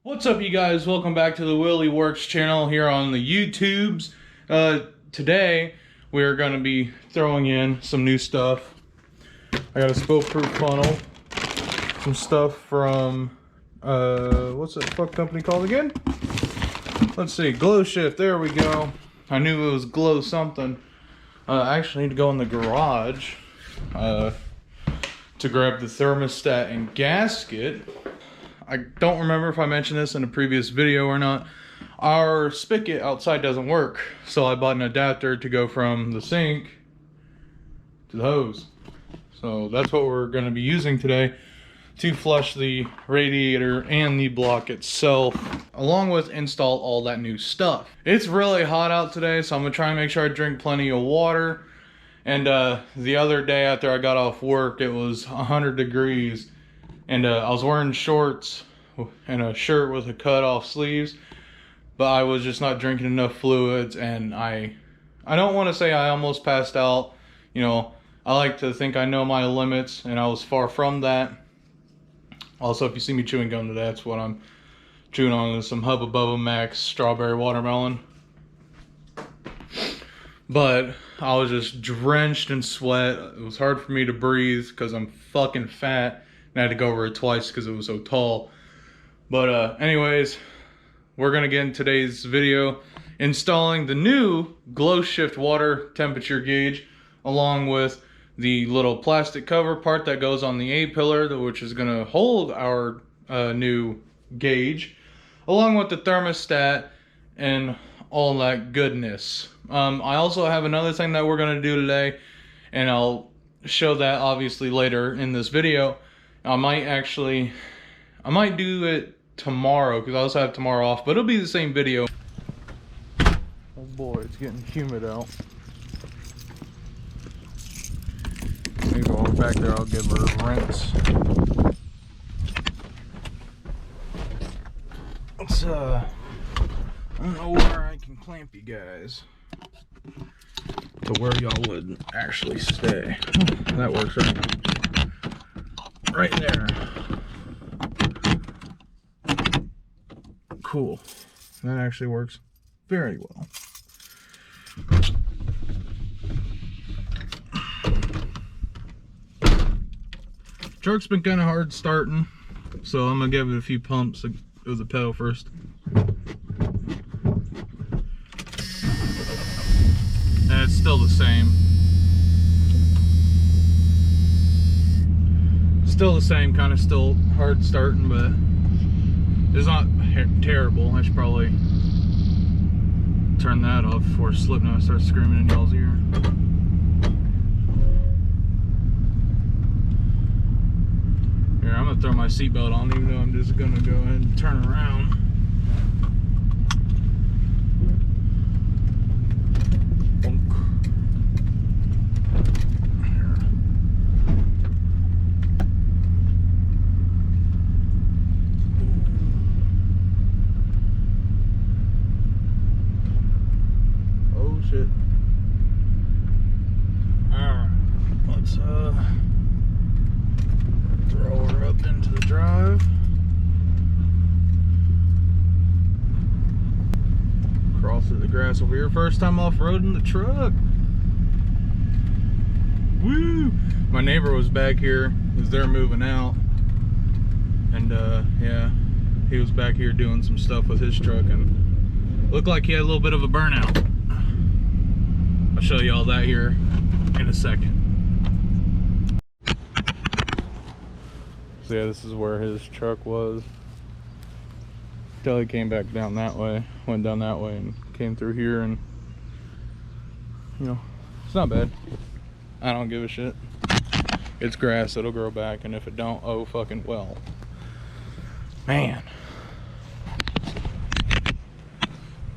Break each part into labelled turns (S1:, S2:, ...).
S1: What's up, you guys? Welcome back to the Willie Works channel here on the YouTubes. Today we're going to be throwing in some new stuff. I got a spill-proof funnel, some stuff from what's that fuck company called again? Let's see, Glow Shift. There we go. I knew it was Glow something. I actually need to go in the garage to grab the thermostat and gasket. I don't remember if I mentioned this in a previous video or not. Our spigot outside doesn't work, so I bought an adapter to go from the sink to the hose. So that's what we're going to be using today to flush the radiator and the block itself, along with install all that new stuff. It's really hot out today, so I'm going to try and make sure I drink plenty of water. And the other day after I got off work, it was 100 degrees. And I was wearing shorts and a shirt with a cut off sleeves, but I was just not drinking enough fluids, and I don't want to say I almost passed out. You know, I like to think I know my limits, and I was far from that. Also, if you see me chewing gum today, that's what I'm chewing on, is some Hubba Bubba Max strawberry watermelon. But I was just drenched in sweat. It was hard for me to breathe because I'm fucking fat. And I had to go over it twice because it was so tall. But anyways, we're going to get in today's video installing the new Glow Shift water temperature gauge, along with the little plastic cover part that goes on the A-pillar, which is going to hold our new gauge, along with the thermostat and all that goodness. I also have another thing that we're going to do today, and I'll show that obviously later in this video. I might do it tomorrow because I also have tomorrow off, but it'll be the same video. Oh boy, it's getting humid out. Maybe while we're back there, I'll give her a rinse. Let's I don't know where I can clamp you guys to where y'all would actually stay. That works right there. Cool. That actually works very well. Truck's been kind of hard starting, so I'm gonna give it a few pumps of the pedal first. And it's still the same. Still the same, kind of still hard starting, but it's not terrible. I should probably turn that off before Slipknot starts screaming in y'all's ear. Here, I'm gonna throw my seatbelt on, even though I'm just gonna go ahead and turn around. Alright, let's throw her up into the drive. Cross through the grass over here. First time off-roading the truck. Woo! My neighbor was back here because they're moving out. And yeah, he was back here doing some stuff with his truck and looked like he had a little bit of a burnout. I'll show you all that here in a second. So yeah, this is where his truck was. Till he came back down that way, went down that way and came through here, and you know, it's not bad. I don't give a shit. It's grass, it'll grow back, and if it don't, oh fucking well. Man.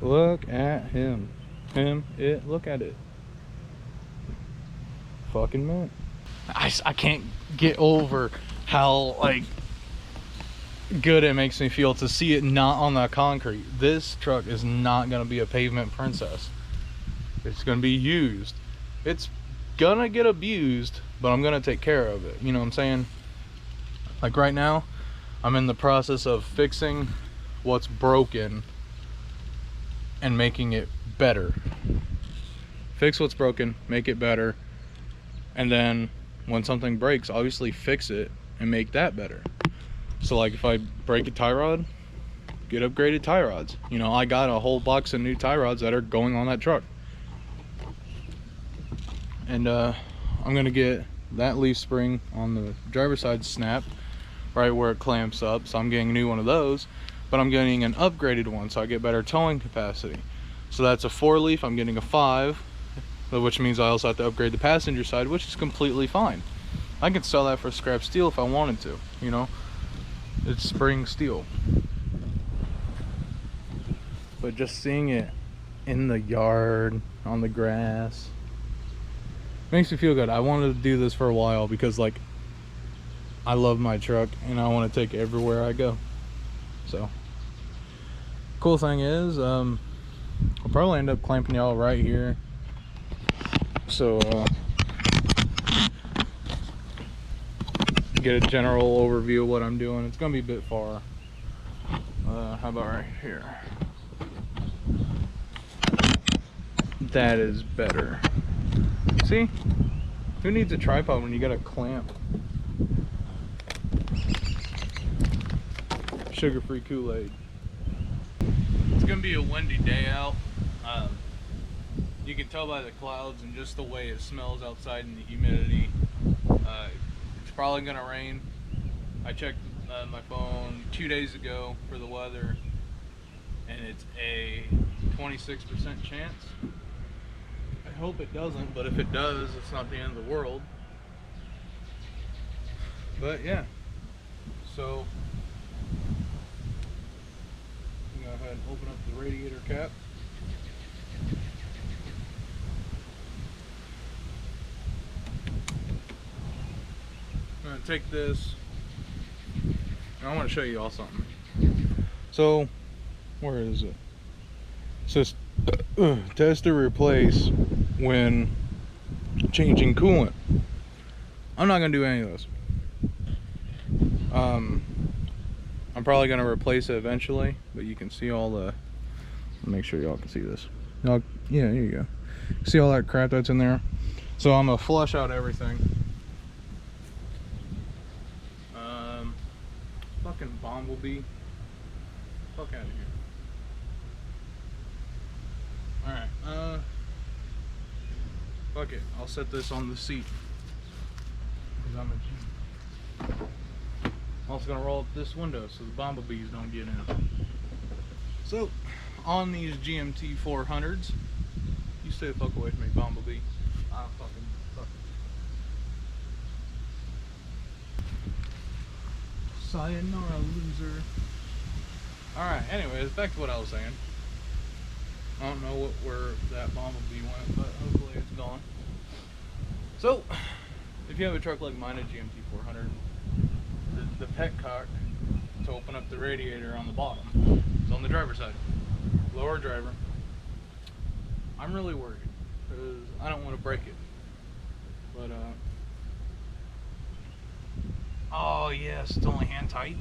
S1: Look at him. Look at it. Fucking man. I can't get over how like good it makes me feel to see it not on the concrete. This truck is not gonna be a pavement princess. It's gonna be used. It's gonna get abused, but I'm gonna take care of it. You know what I'm saying? Like right now, I'm in the process of fixing what's broken and making it better. Fix what's broken, make it better, and then when something breaks, obviously fix it and make that better. So like if I break a tie rod, get upgraded tie rods. You know, I got a whole box of new tie rods that are going on that truck. And I'm gonna get that leaf spring on the driver's side snap right where it clamps up, so I'm getting a new one of those, but I'm getting an upgraded one so I get better towing capacity. So that's a 4 leaf, I'm getting a 5, which means I also have to upgrade the passenger side, which is completely fine. I could sell that for scrap steel if I wanted to, you know, it's spring steel. But just seeing it in the yard, on the grass, makes me feel good. I wanted to do this for a while because like I love my truck and I want to take it everywhere I go. So cool thing is I'll probably end up clamping y'all right here, so get a general overview of what I'm doing. It's gonna be a bit far. How about right here? That is better. See, who needs a tripod when you got a clamp? Sugar-free Kool-Aid. It's gonna be a windy day out. You can tell by the clouds and just the way it smells outside and the humidity. It's probably gonna rain. I checked my phone 2 days ago for the weather, and it's a 26% chance. I hope it doesn't, but if it does, it's not the end of the world. But yeah, so go ahead and open up the radiator cap. I'm gonna take this, and I want to show you all something. So, where is it? It says test to replace when changing coolant. I'm not gonna do any of this. I'm probably gonna replace it eventually, but you can see all the, make sure y'all can see this. Yeah, here you go. See all that crap that's in there? So I'm gonna flush out everything. Fucking bumblebee. Fuck out of here. Alright, fuck it. I'll set this on the seat, because I'm a G. I'm also gonna roll up this window so the bumblebees don't get in. So, on these GMT400s, you stay the fuck away from me, bumblebee. I'll fucking fuck it. Sayonara, loser. Alright, anyways, back to what I was saying. I don't know where that bumblebee went, but hopefully it's gone. So, if you have a truck like mine, a GMT400, the petcock to open up the radiator on the bottom is on the driver's side. Lower driver. I'm really worried because I don't want to break it. But oh yes, it's only hand tight.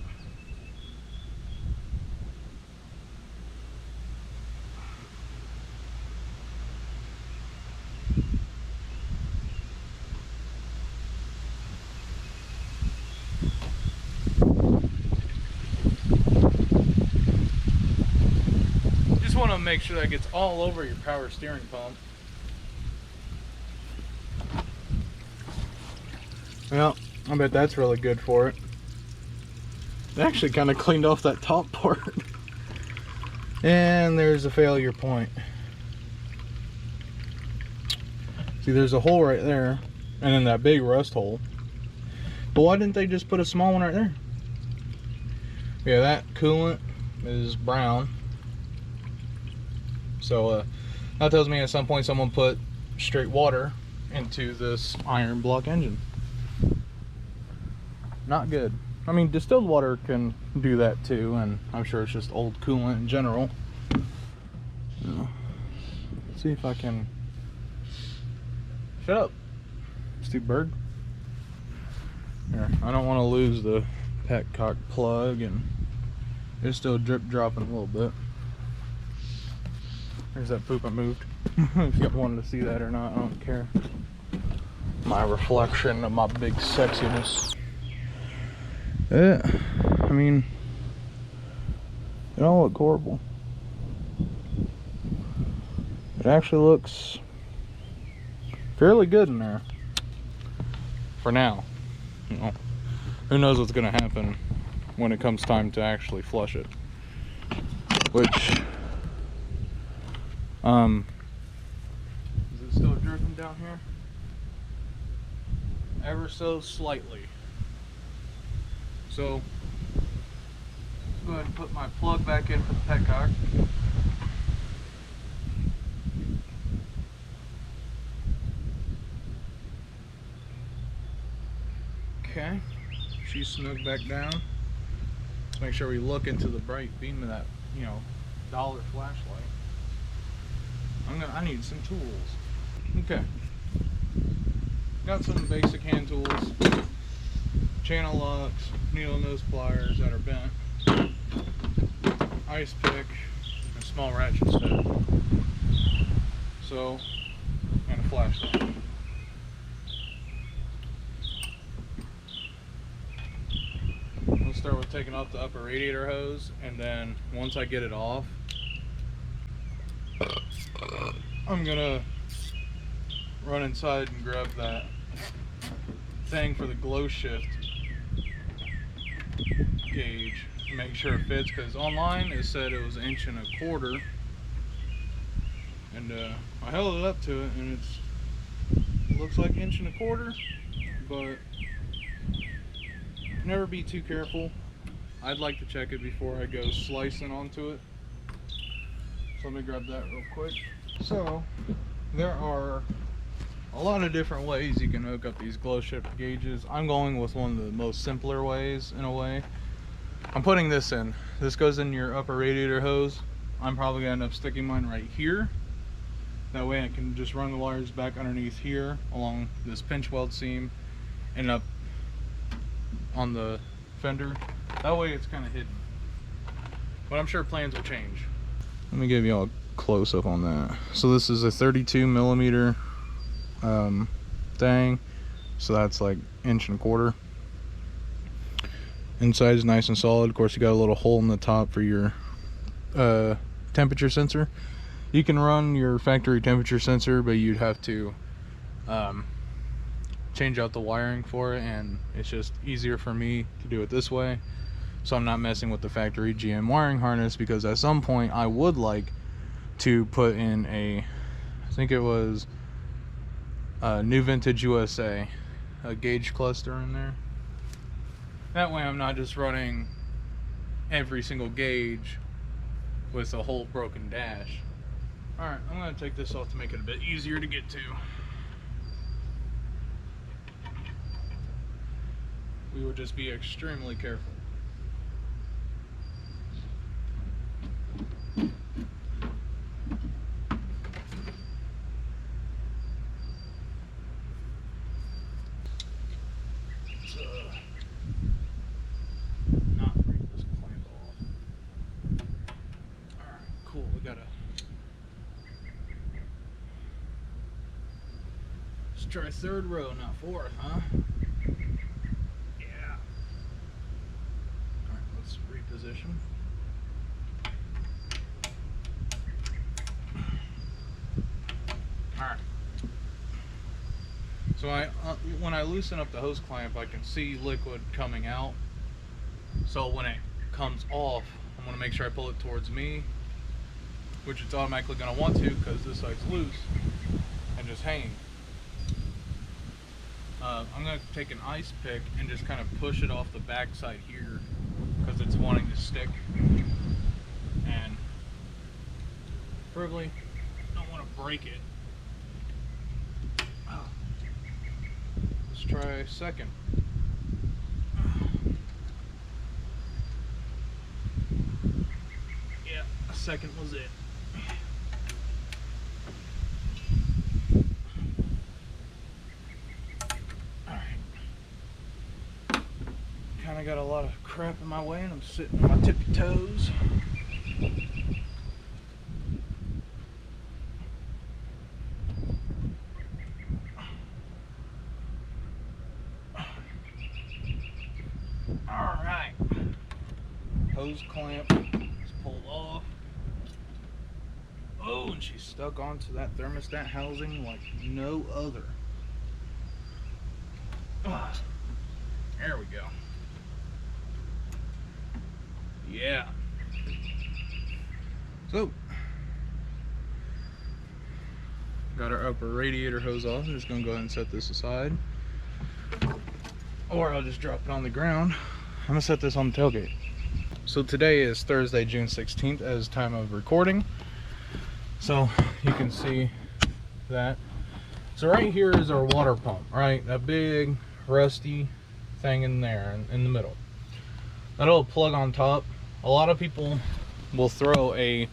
S1: Want to make sure that gets all over your power steering pump. Well, I bet that's really good for it. It actually kind of cleaned off that top part. And there's a failure point. See, there's a hole right there, and then that big rust hole. But why didn't they just put a small one right there? Yeah, that coolant is brown. So that tells me at some point someone put straight water into this iron block engine. Not good. I mean, distilled water can do that too, and I'm sure it's just old coolant in general. Let's see if I can... Shut up, stupid bird. Here, I don't want to lose the petcock plug and It's still drip dropping a little bit. There's that poop I moved. If you wanted to see that or not, I don't care. My reflection of my big sexiness. Yeah, I mean, it don't look horrible. It actually looks fairly good in there. For now. You know, who knows what's gonna happen when it comes time to actually flush it. Which, is it still dripping down here? Ever so slightly. So, let's go ahead and put my plug back in for the petcock. Okay, she's snug back down. Let's make sure we look into the bright beam of that, you know, dollar flashlight. I need some tools. Okay. Got some basic hand tools. Channel locks, needle nose pliers that are bent. Ice pick, and a small ratchet set. So, and a flashlight. We'll start with taking off the upper radiator hose, and then once I get it off, I'm gonna run inside and grab that thing for the glow shift gauge to make sure it fits, because online it said it was 1.25 inches, and I held it up to it and it looks like 1.25 inches, but never be too careful. I'd like to check it before I go slicing onto it. So let me grab that real quick. So there are a lot of different ways you can hook up these glow shift gauges. I'm going with one of the most simpler ways in a way. I'm putting this in. This goes in your upper radiator hose. I'm probably gonna end up sticking mine right here. That way I can just run the wires back underneath here along this pinch weld seam and up on the fender. That way it's kind of hidden. But I'm sure plans will change. Let me give you all a close up on that. So this is a 32 millimeter thing. So that's like 1.25 inches. Inside is nice and solid. Of course, you got a little hole in the top for your temperature sensor. You can run your factory temperature sensor, but you'd have to change out the wiring for it, and it's just easier for me to do it this way, so I'm not messing with the factory GM wiring harness, because at some point I would like to put in a, I think it was New Vintage USA, a gauge cluster in there. That way I'm not just running every single gauge with a whole broken dash. Alright, I'm going to take this off to make it a bit easier to get to. We would just be extremely careful. Let's not break this clamp off. Alright, cool. We gotta. Let's try third row, not fourth, huh? Position. Alright. So when I loosen up the hose clamp, I can see liquid coming out. So when it comes off, I'm going to make sure I pull it towards me, which it's automatically going to want to because this side's loose and just hanging. I'm going to take an ice pick and just kind of push it off the back side here, because it's wanting to stick, and preferably don't want to break it. Let's try second. Yeah, second was it. Alright. Kind of got a lot of crap in my way and I'm sitting on my tippy toes. Alright. Hose clamp is pulled off. Oh, and she's stuck onto that thermostat housing like no other. There we go. Yeah. So, got our upper radiator hose off. I'm just gonna go ahead and set this aside. Or I'll just drop it on the ground. I'm gonna set this on the tailgate. So today is Thursday, June 16th as time of recording. So you can see that. So right here is our water pump, right? That big rusty thing in there in the middle. That little plug on top. A lot of people will throw a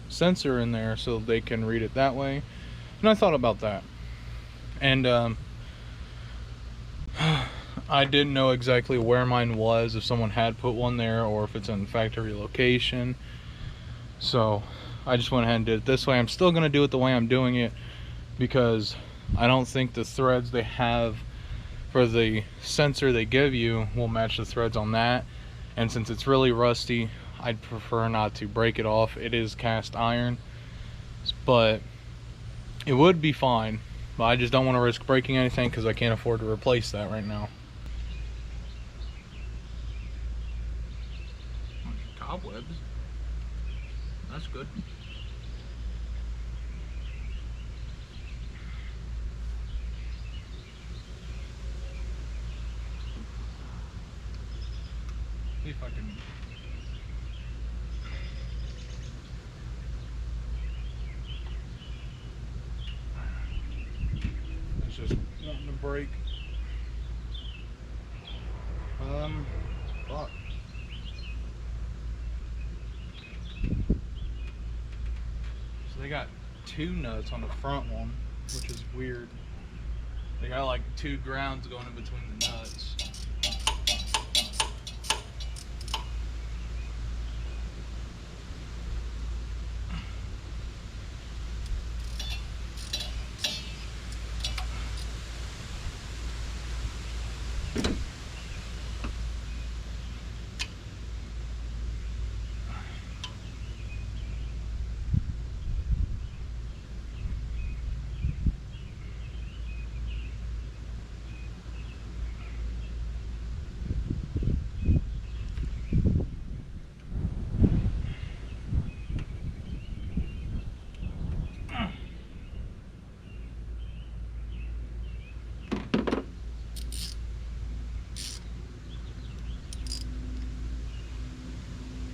S1: sensor in there so they can read it that way. And I thought about that. And I didn't know exactly where mine was, if someone had put one there or if it's in factory location. So I just went ahead and did it this way. I'm still going to do it the way I'm doing it because I don't think the threads they have for the sensor they give you will match the threads on that. And since it's really rusty, I'd prefer not to break it off. It is cast iron, but it would be fine. But I just don't want to risk breaking anything because I can't afford to replace that right now. Cobwebs. That's good. See if I can. It's just wanting to break. Fuck. So they got two nuts on the front one, which is weird. They got like two grounds going in between the nuts.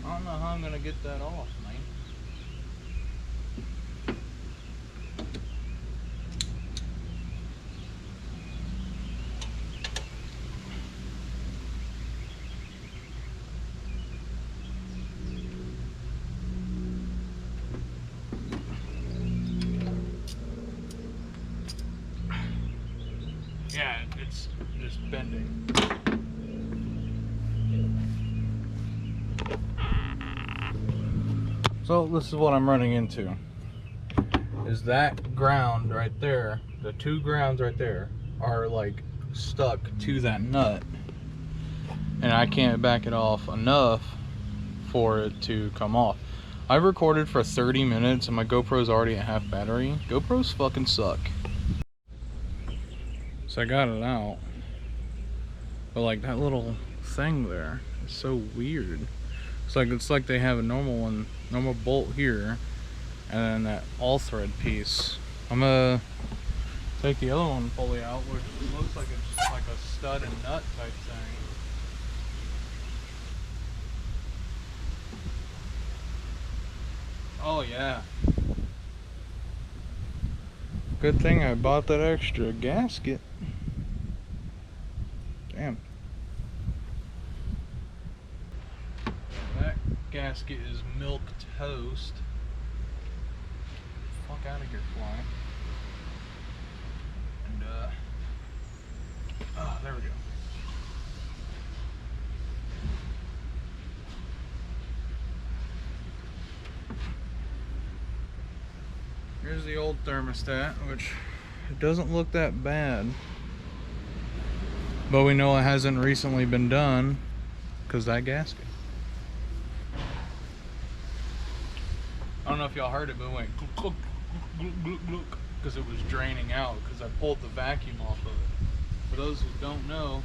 S1: I don't know how I'm gonna get that off, man. Yeah, it's just bending. So this is what I'm running into. Is that ground right there, the two grounds right there are like stuck to that nut. And I can't back it off enough for it to come off. I've recorded for 30 minutes and my GoPro's already at half battery. GoPros fucking suck. So I got it out. But like that little thing there is so weird. It's like they have a normal bolt here, and then that all thread piece. I'm gonna take the other one fully out, which looks like it's just like a stud and nut type thing. Oh yeah. Good thing I bought that extra gasket. Damn. That gasket is milk toast. Fuck out of here, fly. And oh, there we go. Here's the old thermostat, which it doesn't look that bad. But we know it hasn't recently been done because that gasket. I don't know if y'all heard it, but it went because it was draining out because I pulled the vacuum off of it. For those who don't know,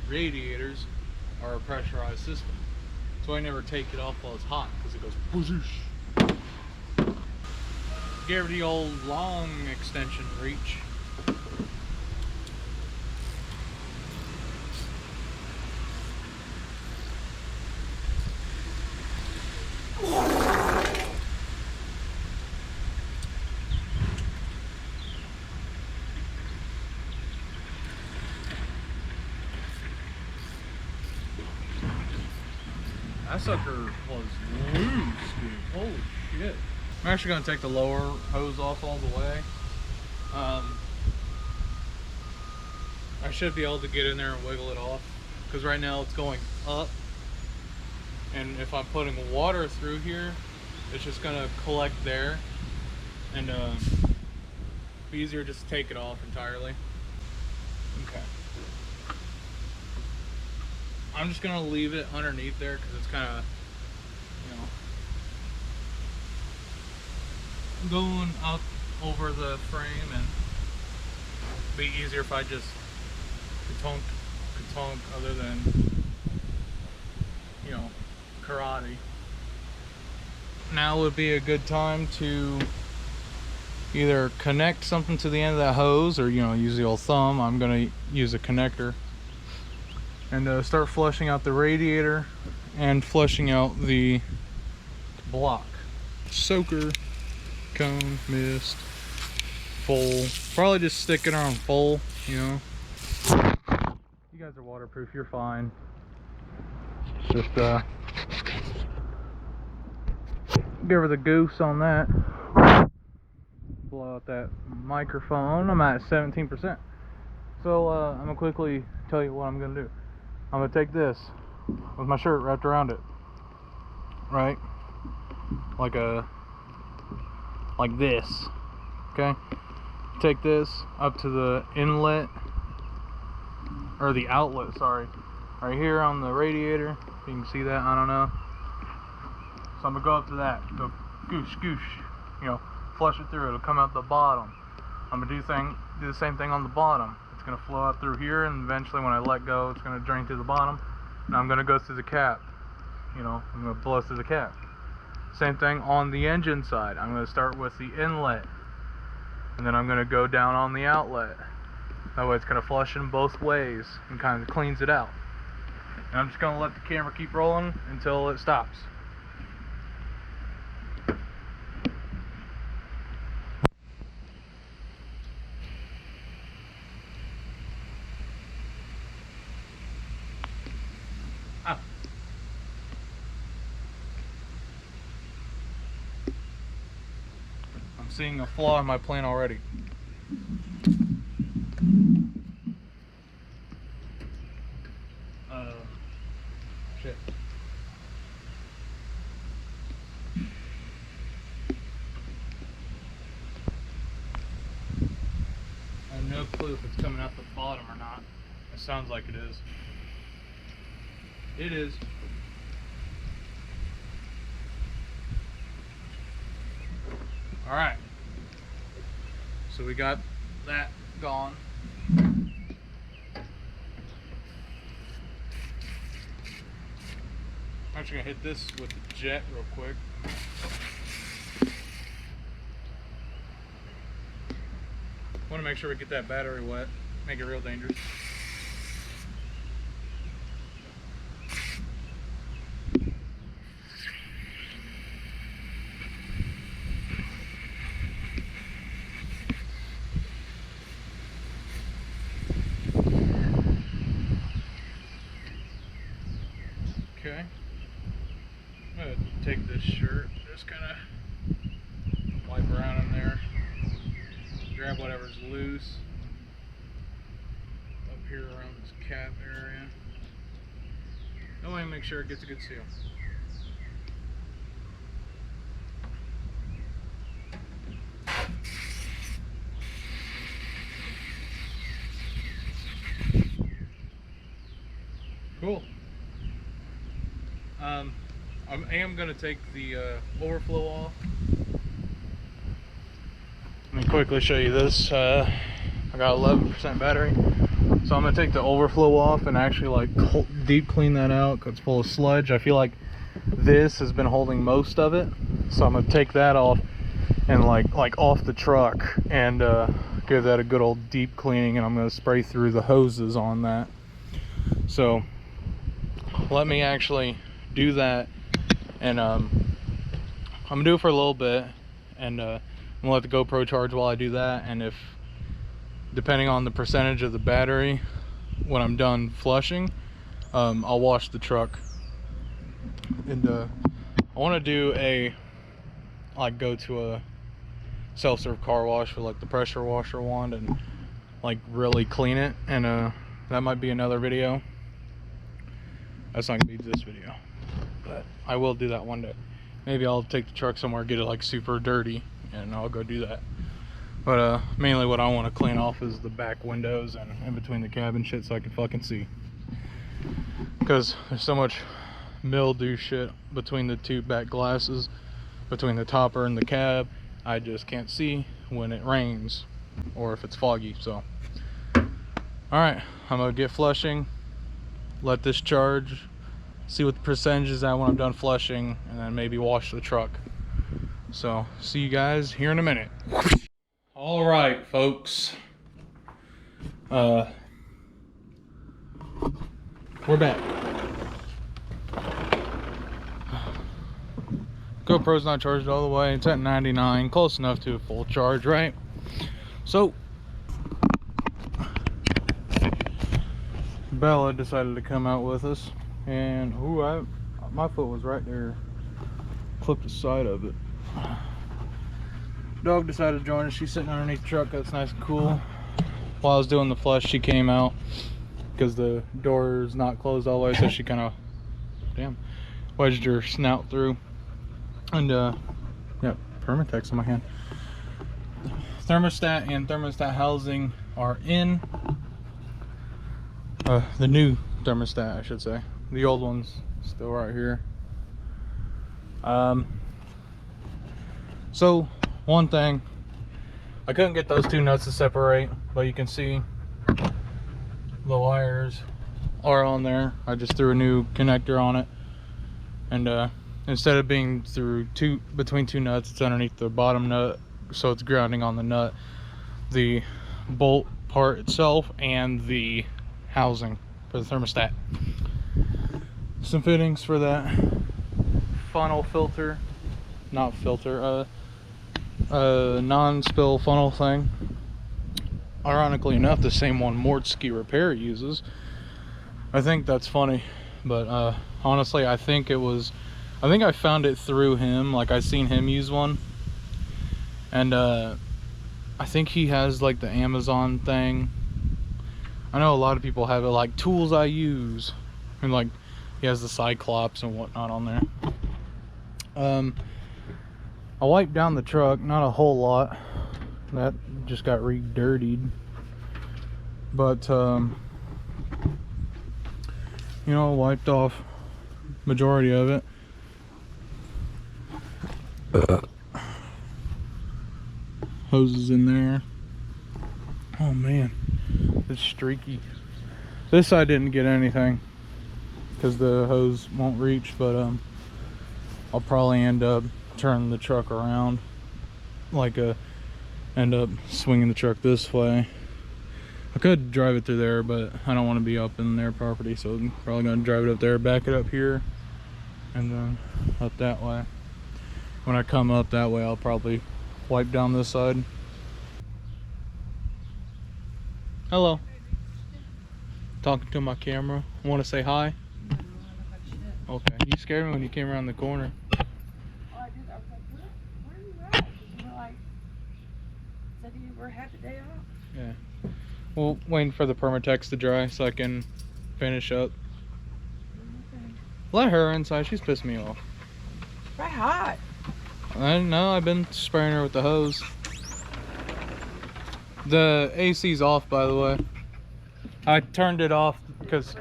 S1: radiators are a pressurized system. So I never take it off while it's hot because it goes whoosh. Give her the old long extension reach. That sucker was loose, dude. Holy shit. I'm actually going to take the lower hose off all the way. I should be able to get in there and wiggle it off. Because right now it's going up. And if I'm putting water through here, it's just going to collect there. And be easier just to take it off entirely. Okay. I'm just gonna leave it underneath there because it's kind of, going up over the frame, and be easier if I just ka-tonk other than, karate. Now would be a good time to either connect something to the end of that hose or, use the old thumb. I'm gonna use a connector. And start flushing out the radiator and flushing out the block. Soaker, cone, mist, full. Probably just stick it on full, You guys are waterproof, you're fine. Just give her the goose on that. Blow out that microphone. I'm at 17%. So I'm gonna quickly tell you what I'm gonna do. I'm gonna take this with my shirt wrapped around it, right? Like this, okay? Take this up to the inlet, or the outlet, sorry. Right here on the radiator, if you can see that, I don't know. So I'm gonna go up to that, go goosh, goosh, flush it through, it'll come out the bottom. I'm gonna do the same thing on the bottom. It's going to flow out through here, and eventually when I let go, it's going to drain to the bottom. Now I'm going to go through the cap. I'm going to blow through the cap. Same thing on the engine side. I'm going to start with the inlet, and then I'm going to go down on the outlet. That way it's going to flush in both ways and kind of cleans it out. And I'm just going to let the camera keep rolling until it stops. Seeing a flaw in my plan already. Shit. I have no clue if it's coming out the bottom or not. It sounds like it is. It is. Alright. So we got that gone. I'm actually gonna hit this with the jet real quick. Want to make sure we get that battery wet, make it real dangerous. Okay, I'm going to take this shirt, just kind of wipe around in there, grab whatever's loose up here around this cap area. That way make sure it gets a good seal. I am gonna take the overflow off. Let me quickly show you this. I got 11% battery, so I'm gonna take the overflow off and actually like deep clean that out because it's full of sludge. I feel like this has been holding most of it, so I'm gonna take that off and like off the truck and give that a good old deep cleaning, and I'm gonna spray through the hoses on that. So let me actually do that, and I'm gonna do it for a little bit, and I'm gonna let the GoPro charge while I do that. And if, depending on the percentage of the battery when I'm done flushing, I'll wash the truck. And I want to do go to a self-serve car wash with like the pressure washer wand and like really clean it, and that might be another video. That's not gonna be this video, but I will do that one day. Maybe I'll take the truck somewhere, get it like super dirty, and I'll go do that. But mainly what I want to clean off is the back windows and in between the cab and shit, so I can fucking see, because there's so much mildew shit between the two back glasses, between the topper and the cab. I just can't see when it rains or if it's foggy. So alright, I'm gonna get flushing, let this charge, see what the percentage is at when I'm done flushing, and then maybe wash the truck. So see you guys here in a minute. All right, folks, we're back. GoPro's not charged all the way. It's at 99, close enough to a full charge, right? So Bella decided to come out with us, and my foot was right there, clipped the side of it. Dog decided to join us. She's sitting underneath the truck. That's nice and cool. While I was doing the flush, she came out because the door is not closed all the way, so she kind of wedged her snout through. And yeah, Permatex in my hand. Thermostat and thermostat housing are in. The new thermostat, I should say. The old one's still right here. So one thing, I couldn't get those two nuts to separate, but you can see the wires are on there. I just threw a new connector on it, and instead of being through between two nuts, it's underneath the bottom nut, so it's grounding on the nut, the bolt part itself, and the housing for the thermostat. Some fittings for that funnel filter, non-spill funnel thing. Ironically enough, the same one Mortsky Repair uses. I think that's funny, but honestly, I think I found it through him. Like, I seen him use one, and I think he has like the Amazon thing. I know a lot of people have it, like tools I use, and like he has the Cyclops and whatnot on there. I wiped down the truck, not a whole lot. That just got re-dirtied, but you know, wiped off majority of it. Hoses in there. Oh man, it's streaky. This side didn't get anything because the hose won't reach, but I'll probably end up turning the truck around, like end up swinging the truck this way. I could drive it through there, but I don't want to be up in their property, so I'm probably gonna drive it up there, back it up here, and then up that way. When I come up that way, I'll probably wipe down this side. Hello. Talking to my camera. Want to say hi? Okay. You scared me when you came around the corner.
S2: Oh, I did. I was like, where are you at? You were like, said you were half a day off.
S1: Yeah. Well, waiting for the Permatex to dry so I can finish up.
S2: Okay.
S1: Let her inside. She's pissed me off.
S2: Right hot.
S1: I know. I've been spraying her with the hose. The AC's off, by the way. I turned it off because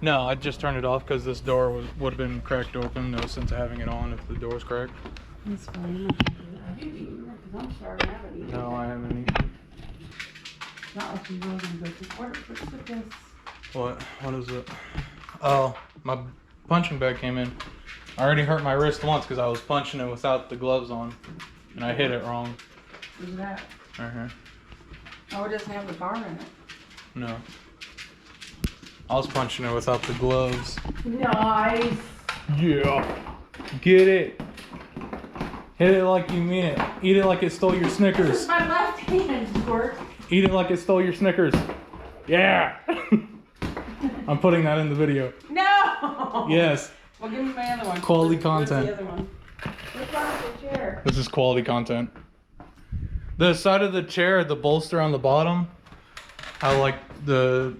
S1: No, I just turned it off because this door would have been cracked open. No sense of having it on if the door's cracked.
S2: That's fine. Have you eaten it? Because I'm sorry I haven't eaten it.
S1: No, I haven't eaten.
S2: Not like you were going to go to order. What's with this?
S1: What? What is it? Oh, my punching bag came in. I already hurt my wrist once because I was punching it without the gloves on. And I hit it wrong.
S2: What's that?
S1: Right here.
S2: Oh, it doesn't have the bar in it.
S1: No. I was punching it without the gloves.
S2: Nice.
S1: Yeah. Get it. Hit it like you mean it. Eat it like it stole your Snickers.
S2: My left hand works.
S1: Eat it like it stole your Snickers. Yeah. I'm putting that in the video.
S2: No.
S1: Yes.
S2: Well, give me my other one.
S1: Quality
S2: Where's
S1: content.
S2: the other one? What's wrong with your chair?
S1: This is quality content. The side of the chair, the bolster on the bottom, I like the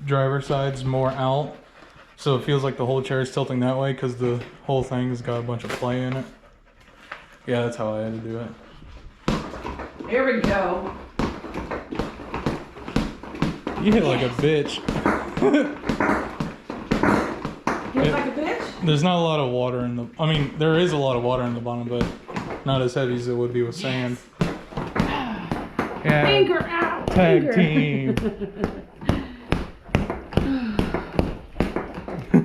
S1: driver's side's more out. So it feels like the whole chair is tilting that way because the whole thing's got a bunch of play in it. Yeah, that's how I had to do it.
S2: Here we go.
S1: You hit like a bitch.
S2: Hit like a bitch?
S1: There's not a lot of water in the... I mean, there is a lot of water in the bottom, but not as heavy as it would be with sand. Yeah.
S2: Finger out.
S1: Tag
S2: Finger.
S1: team.
S2: I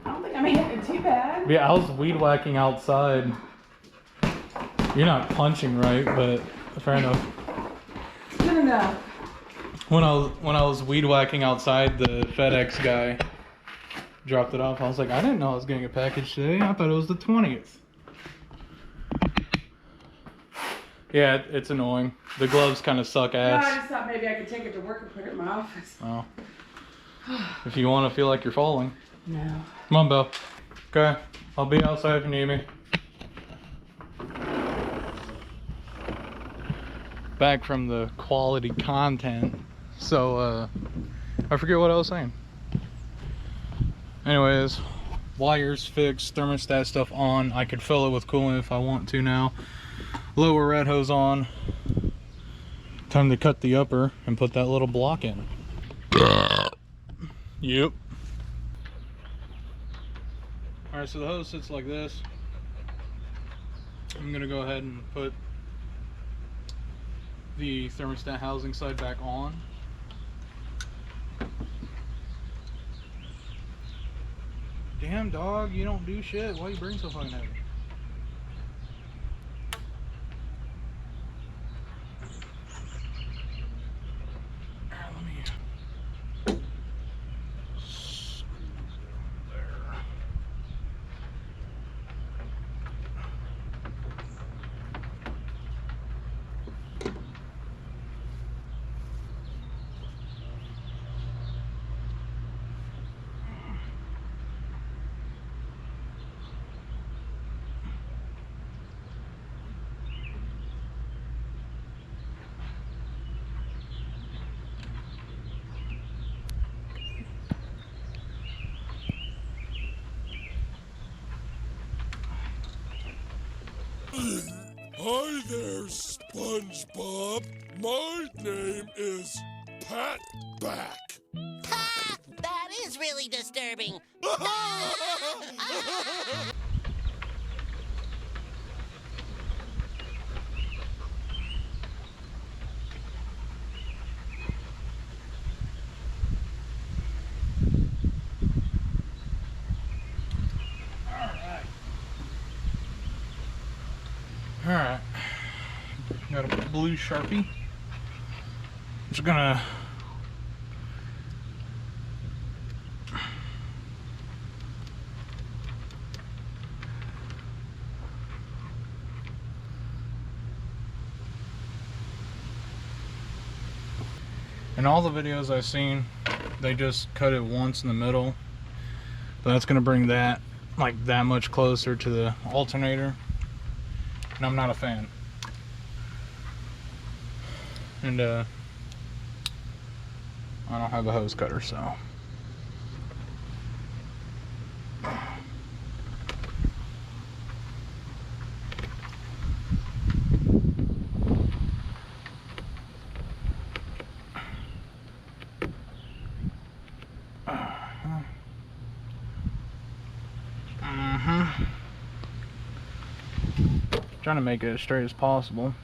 S2: don't think I'm hitting it too bad.
S1: Yeah, I was weed whacking outside. You're not punching right, but fair enough.
S2: It's good enough.
S1: When I was weed whacking outside, the FedEx guy dropped it off. I was like, I didn't know I was getting a package today. I thought it was the 20th. Yeah, it's annoying. The gloves kind of suck
S2: No, I
S1: ass.
S2: just thought maybe I could take it to work and put it in my office.
S1: Oh. If you want to feel like you're falling.
S2: No.
S1: Come on, Bill. Okay, I'll be outside if you need me. Back from the quality content. So, I forget what I was saying. Anyways, wires fixed, thermostat stuff on. I could fill it with coolant if I want to now. Lower red hose on. Time to cut the upper and put that little block in. Yep. Alright, so the hose sits like this. I'm gonna go ahead and put the thermostat housing side back on. Damn, dog, you don't do shit. Why you bring so fucking heavy? Let me... There.
S3: Hi there, SpongeBob. My name is Pat Back.
S4: Ha! That is really disturbing.
S1: Alright. Got a blue Sharpie. Just gonna in all the videos I've seen, they just cut it once in the middle. But that's gonna bring that like that much closer to the alternator. And I'm not a fan. And I don't have a hose cutter, so Trying to make it as straight as possible.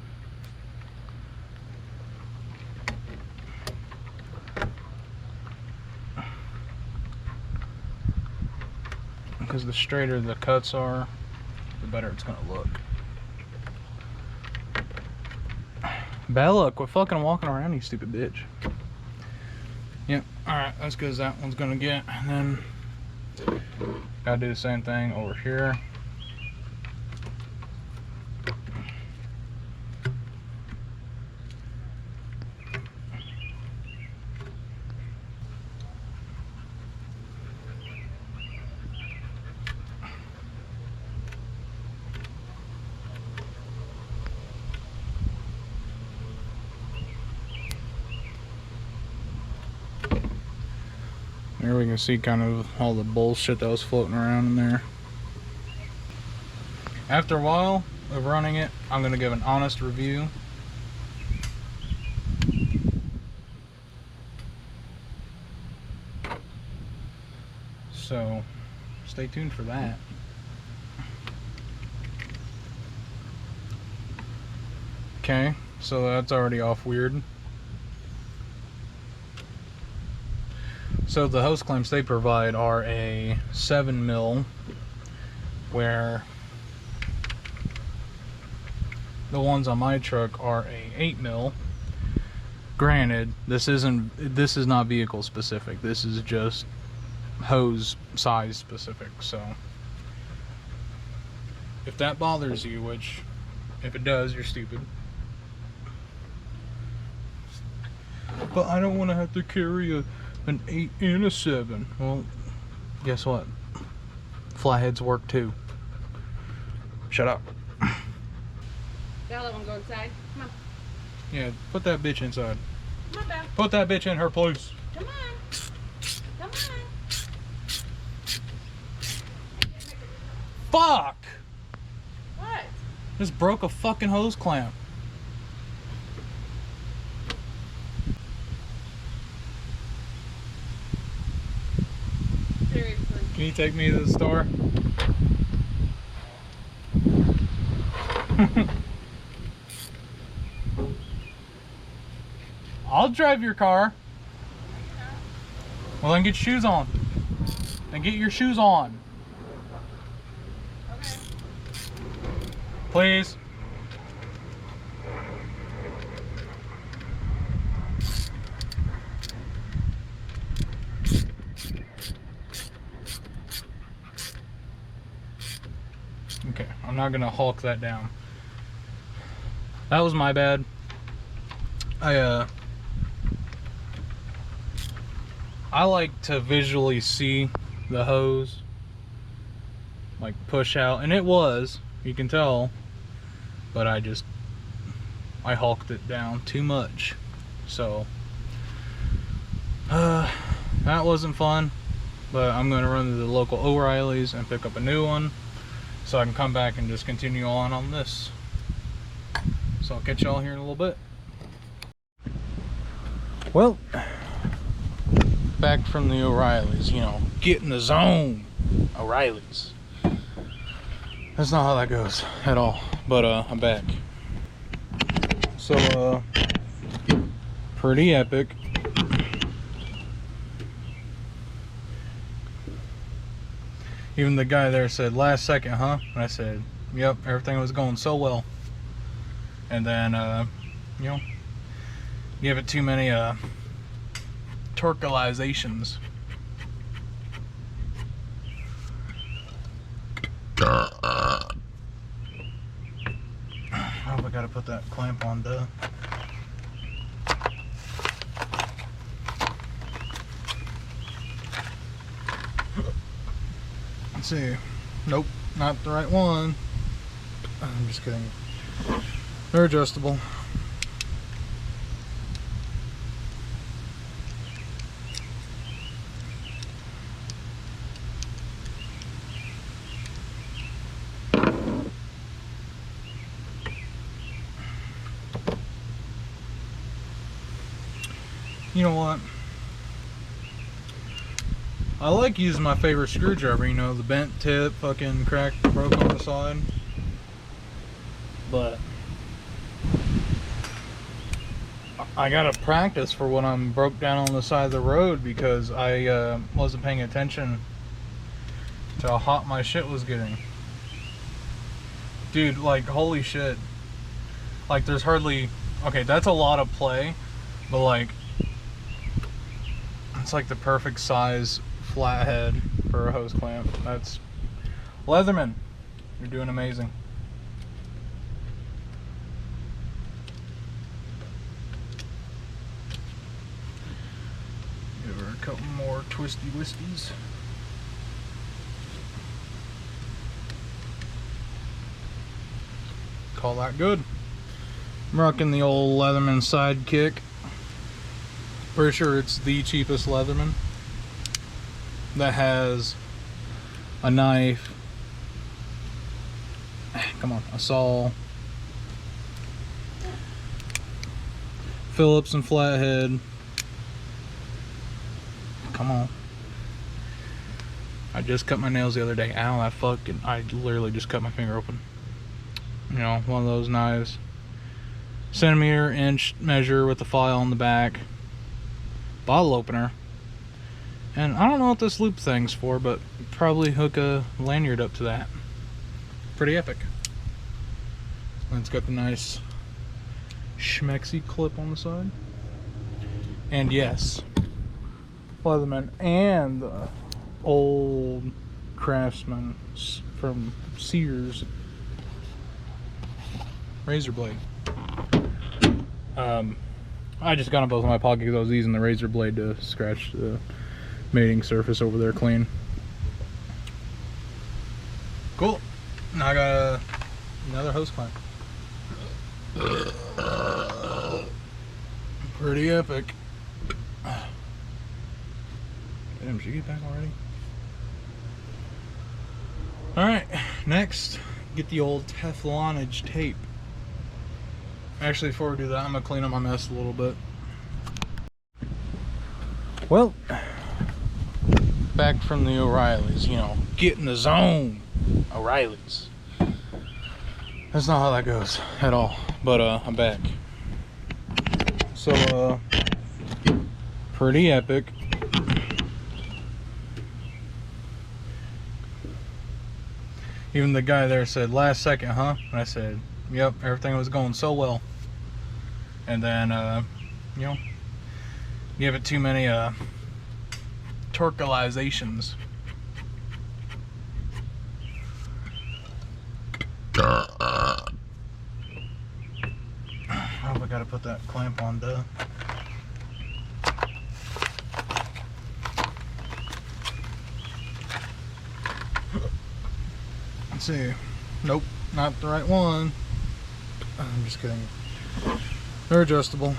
S1: Because the straighter the cuts are, the better it's gonna look. Bad luck with fucking walking around, you stupid bitch. Yep, alright, that's good as that one's gonna get. And then gotta do the same thing over here. There we can see kind of all the bullshit that was floating around in there. After a while of running it, I'm going to give an honest review. So, stay tuned for that. Okay, so that's already off weird. So the hose clamps they provide are a 7mm, where the ones on my truck are a 8mm. Granted, this is not vehicle specific. This is just hose size specific. So if that bothers you, which if it does, you're stupid. But I don't want to have to carry an 8 and a 7. Well, guess what? Flatheads work too. Shut up.
S2: Y'all let one go inside. Come on.
S1: Yeah, put that bitch inside.
S2: Come on, Belle.
S1: Put that bitch in her place.
S2: Come on. Come on.
S1: Fuck!
S2: What?
S1: Just broke a fucking hose clamp.
S2: Seriously.
S1: Can you take me to the store? I'll drive your car. Well, then get shoes on. Then get your shoes on.
S2: Okay.
S1: Please. Okay, I'm not gonna hulk that down. That was my bad. I like to visually see the hose like push out, and it was, you can tell, but I hulked it down too much. So that wasn't fun, but I'm gonna run to the local O'Reilly's and pick up a new one so I can come back and just continue on this. So I'll catch y'all here in a little bit. Well, back from the O'Reilly's, you know, get in the zone, O'Reilly's. That's not how that goes at all, but I'm back. So pretty epic. Even the guy there said, last second, huh? And I said, yep, everything was going so well. And then you know, give it too many torquelizations. Oh, I gotta put that clamp on, duh. Let's see. Nope, not the right one. I'm just kidding. They're adjustable. You know what? I like using my favorite screwdriver, you know, the bent tip, fucking cracked, broke on the side. But I gotta practice for when I'm broke down on the side of the road, because I wasn't paying attention to how hot my shit was getting. Dude, like, holy shit. Like, there's hardly... Okay, that's a lot of play, but like, it's like the perfect size flathead for a hose clamp. That's... Leatherman, you're doing amazing. Give her a couple more twisty wisties. Call that good. I'm rocking the old Leatherman Sidekick. Pretty sure it's the cheapest Leatherman that has a knife, come on, a saw, Phillips and flathead. Come on. I just cut my nails the other day. Ow, I literally just cut my finger open. You know, one of those knives. Centimeter, inch measure with the file on the back. Bottle opener. And I don't know what this loop thing's for, but probably hook a lanyard up to that. Pretty epic. And it's got the nice schmexy clip on the side. And yes, Leatherman and the old Craftsman from Sears razor blade. I just got them both in my pocket because I was using the razor blade to scratch the mating surface over there clean. Cool. Now I got another hose clamp. Pretty epic. Damn, should you get back already? Alright, next, get the old Teflonage tape. Actually, before we do that, I'm going to clean up my mess a little bit. Well, back from the O'Reillys, you know, get in the zone, O'Reillys. That's not how that goes at all, but I'm back. So, pretty epic. Even the guy there said, last second, huh? And I said, yep, everything was going so well. And then, you know, give it too many torquelizations. I hope I gotta put that clamp on, duh. Let's see. Nope, not the right one. I'm just kidding. They're adjustable.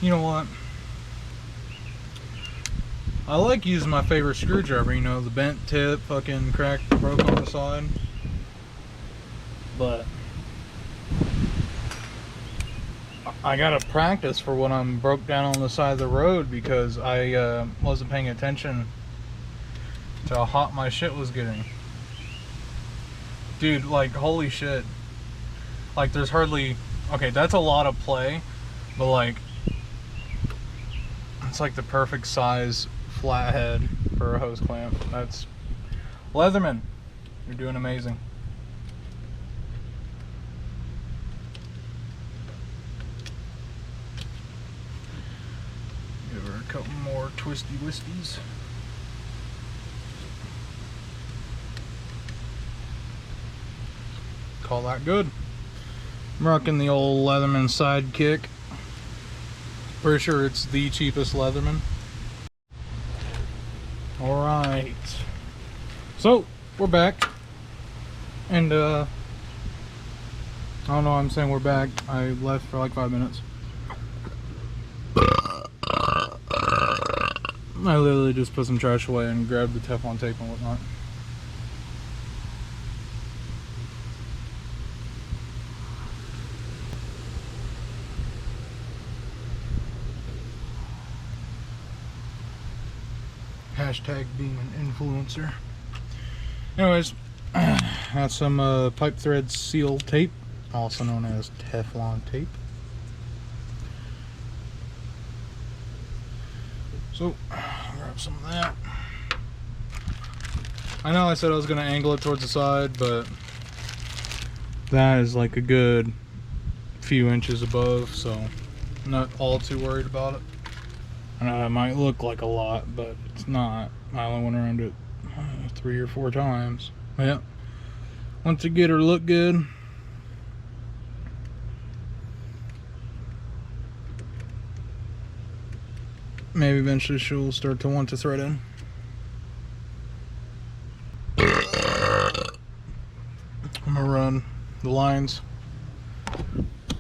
S1: You know what? I like using my favorite screwdriver, you know, the bent tip, fucking cracked, broke on the side. But I gotta practice for when I'm broke down on the side of the road, because I wasn't paying attention to how hot my shit was getting. Dude, like, holy shit. Like, there's hardly... Okay, that's a lot of play, but like, it's like the perfect size flathead for a hose clamp. That's... Leatherman, you're doing amazing. Give her a couple more twisty wisties. Call that good. I'm rocking the old Leatherman Sidekick. Pretty sure it's the cheapest Leatherman. Alright. So, we're back. And, I don't know why I'm saying we're back. I left for like 5 minutes. I literally just put some trash away and grabbed the Teflon tape and whatnot. Hashtag being an influencer. Anyways, that's some pipe thread seal tape, also known as Teflon tape. So, grab some of that. I know I said I was going to angle it towards the side, but that is like a good few inches above, so I'm not all too worried about it. I know it might look like a lot, but it's not. I only went around it 3 or 4 times. Yeah. Once you get her look good, maybe eventually she'll start to want to thread in. I'm gonna run the lines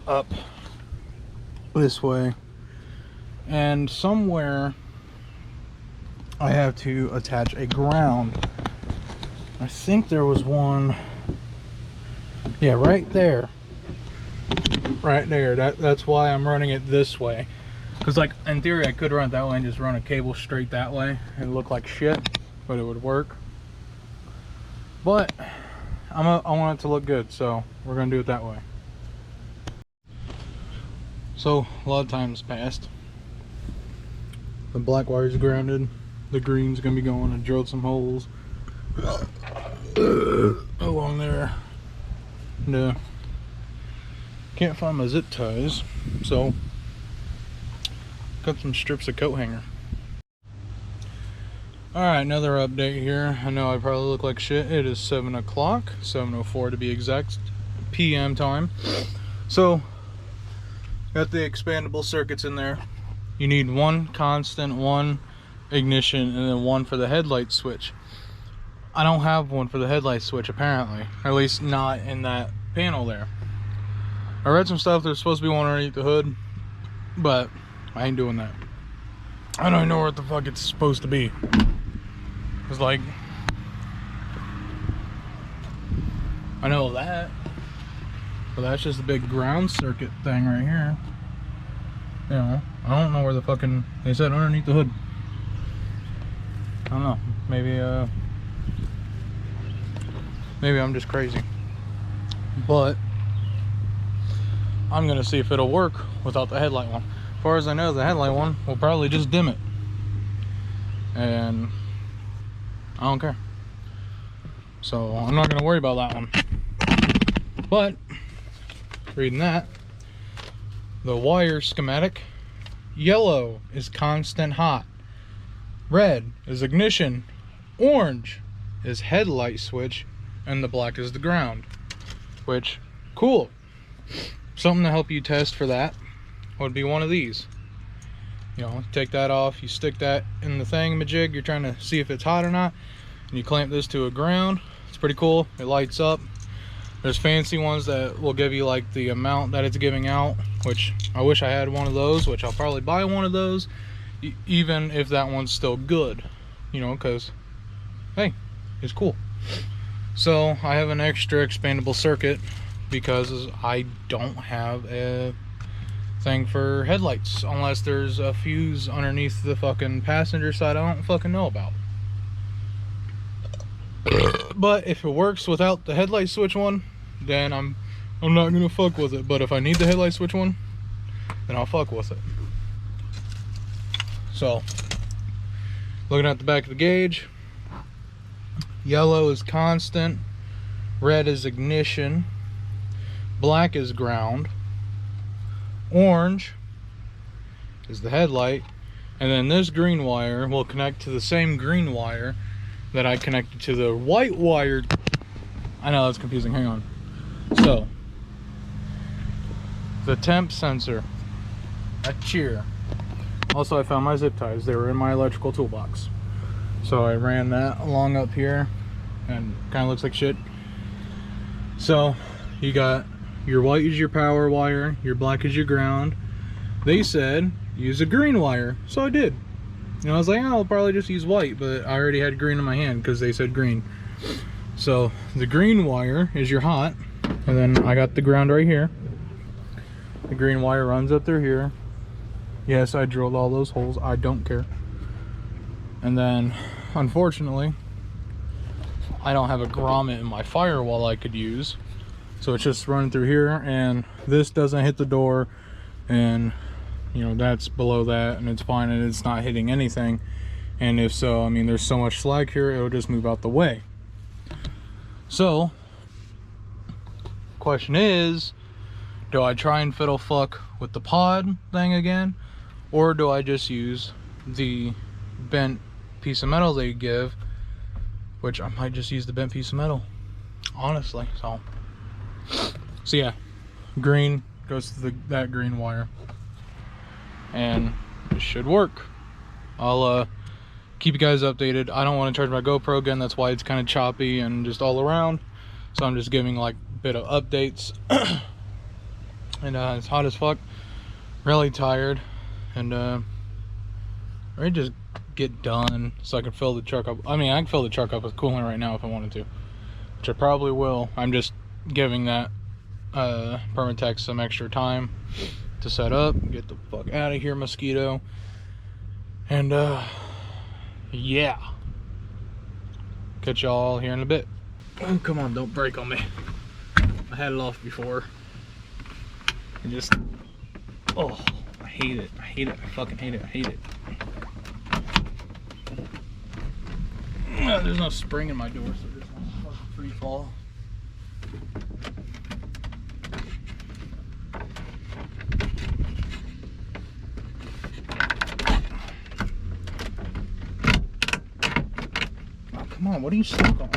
S1: up this way, and somewhere I have to attach a ground. I think there was one, yeah, right there. Right there. That's why I'm running it this way. Because, like, in theory, I could run it that way and just run a cable straight that way and look like shit, but it would work. But I want it to look good, so we're gonna do it that way. So a lot of time's passed. The black wire's grounded. The green's gonna be going. I drilled some holes along there. And, can't find my zip ties, so got some strips of coat hanger. Alright, another update here. I know I probably look like shit. It is 7 o'clock, 7:04 to be exact, PM time. So, got the expandable circuits in there. You need one constant, one ignition, and then one for the headlight switch. I don't have one for the headlight switch, apparently. Or at least not in that panel there. I read some stuff, there's supposed to be one underneath the hood, but I ain't doing that. I don't even know what the fuck it's supposed to be. It's like, I know that, but that's just a big ground circuit thing right here. You know, I don't know where the fucking, they said underneath the hood. I don't know, maybe I'm just crazy. But I'm gonna see if it'll work without the headlight one. As far as I know, the headlight one will probably just dim it, and I don't care. So I'm not gonna worry about that one. But reading that, the wire schematic: yellow is constant hot, red is ignition, orange is headlight switch, and the black is the ground. Which, cool. Something to help you test for that would be one of these. You know, take that off, you stick that in the thingamajig, you're trying to see if it's hot or not, and you clamp this to a ground. It's pretty cool, it lights up. There's fancy ones that will give you like the amount that it's giving out, which I wish I had one of those, which I'll probably buy one of those, even if that one's still good, you know, because, hey, it's cool. So I have an extra expandable circuit because I don't have a thing for headlights unless there's a fuse underneath the fucking passenger side I don't fucking know about. But if it works without the headlight switch one, then I'm not gonna fuck with it. But if I need the headlight switch one, then I'll fuck with it. So, looking at the back of the gauge, yellow is constant, red is ignition, black is ground, orange is the headlight, and then this green wire will connect to the same green wire that I connected to the white wire. I know that's confusing, hang on. So, the temp sensor, a cheer. Also, I found my zip ties. They were in my electrical toolbox. So I ran that along up here, and kind of looks like shit. So, you got your white is your power wire, your black is your ground. They said use a green wire, so I did. You know, I was like, oh, I'll probably just use white, but I already had green in my hand because they said green. So the green wire is your hot, and then I got the ground right here. The green wire runs up through here. Yes, I drilled all those holes. I don't care. And then, unfortunately, I don't have a grommet in my firewall I could use. So it's just running through here, and this doesn't hit the door, and you know, that's below that, and it's fine, and it's not hitting anything. And if so, I mean, there's so much slag here, it'll just move out the way. So, question is, do I try and fiddle fuck with the pod thing again, or do I just use the bent piece of metal they give, which I might just use the bent piece of metal, honestly. So yeah, green goes to that green wire, and it should work. I'll keep you guys updated. I don't want to charge my GoPro again, that's why it's kind of choppy and just all around, so I'm just giving like a bit of updates. And it's hot as fuck, really tired, and ready to just get done so I can fill the truck up. I mean, I can fill the truck up with coolant right now if I wanted to, which I probably will. I'm just giving that Permatex some extra time to set up, get the fuck out of here, mosquito. And yeah, catch y'all here in a bit. Oh, come on, don't break on me. I had it off before. I just, oh, I hate it. I hate it. I fucking hate it. I hate it. There's no spring in my door, so there's no fucking free fall. Oh, come on, what are you stuck on?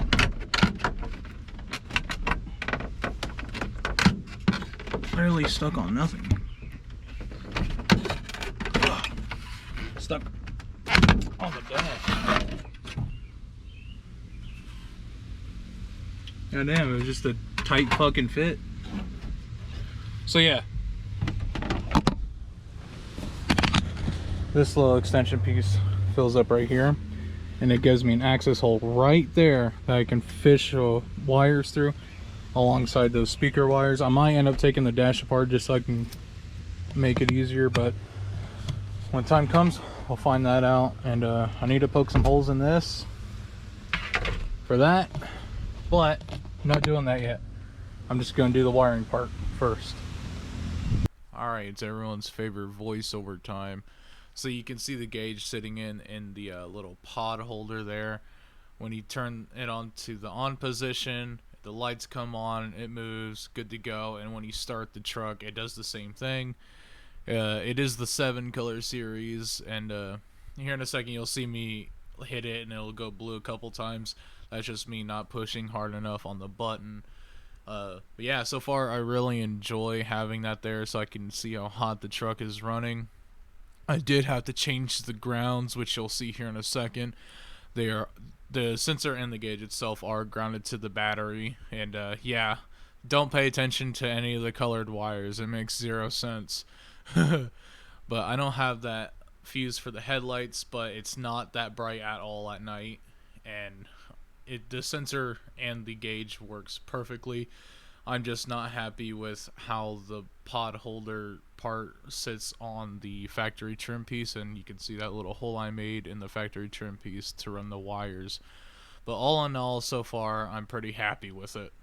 S1: Literally stuck on nothing. Ugh. Stuck on the dash. God damn, it was just a tight fucking fit. So yeah, this little extension piece fills up right here, and it gives me an access hole right there that I can fish wires through alongside those speaker wires. I might end up taking the dash apart just so I can make it easier, but when time comes, we'll find that out. And I need to poke some holes in this for that, but I'm not doing that yet. I'm just going to do the wiring part first. Alright, it's everyone's favorite voiceover time. So you can see the gauge sitting in the little pod holder there. When you turn it on to the on position, the lights come on, it moves, good to go. And when you start the truck, it does the same thing. It is the 7 color series, and here in a second you'll see me hit it and it'll go blue a couple times. That's just me not pushing hard enough on the button. But yeah, so far I really enjoy having that there so I can see how hot the truck is running. I did have to change the grounds, which you'll see here in a second. The sensor and the gauge itself are grounded to the battery, and yeah, don't pay attention to any of the colored wires. It makes 0 sense. But I don't have that fuse for the headlights, but it's not that bright at all at night, and the sensor and the gauge works perfectly. I'm just not happy with how the pod holder part sits on the factory trim piece, and you can see that little hole I made in the factory trim piece to run the wires. But all in all, so far I'm pretty happy with it.